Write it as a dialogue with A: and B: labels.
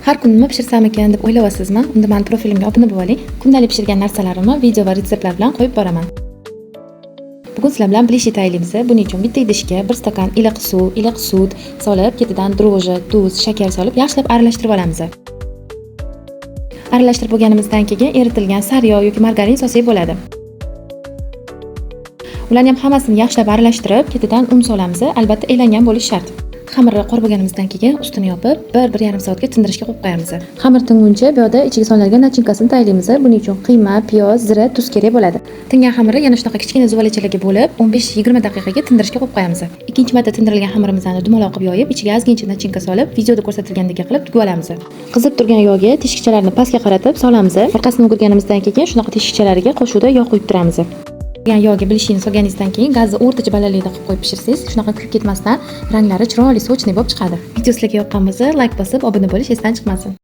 A: Har kun nima pishirsam ekan deb o'ylayapsizmi? Unda meni profilimga obuna bo'lib oling. Kundalik pishirgan narsalarimni video va retseptlar bilan qo'yib boraman. Bugun sizlar bilan bilish tayyorlaymiz. Buning uchun bitta idishga 1 stakan iliq suv, iliq sut solib, ketidan droji, tuz, shakar solib yaxshilab aralashtirib olamiz. Aralashtirib bo'lganimizdan keyin eritilgan sariyog' yoki margarin solsak bo'ladi. Ularni ham hammasini yaxshilab aralashtirib, ketidan un solamiz. Albatta elangan bo'lishi shart. Xamirni qor bo'lganimizdan keyin ustini yopib 1-1,5 soatga tindirishga qo'yib qo'yamiz. Xamir tinguncha bu yerda ichiga solinadigan nachinkasini tayyorlaymiz. Buning uchun qiyma, piyoz, zira, tuz kerak bo'ladi. Tingan xamirni yana shunaqa kichkina zuvalachalarga bo'lib 15-20 daqiqaga tindirishga qo'yib qo'yamiz. Ikkinchi marta tindirilgan xamirimizni dumaloq qilib yoyib, ichiga ozgincha nachinka solib, videoda ko'rsatilgandek qilib tugib olamiz. Qizib turgan yog'ga teshikchalarni pastga qaratib solamiz. Orqasini o'girganimizdan keyin shunaqa teshikchalariga qo'shuvda yog' quyib turamiz. Yog'ga bilishini solganingizdan keyin gazni o'rtacha balandlikda qilib qo'yib pishirsangiz, shunaqa kuyib ketmasdan ranglari chiroyli, sochniy bo'lib chiqadi. Video sizlarga yoqqan bo'lsa, like bosib, obuna bo'lish esdan chiqmasin.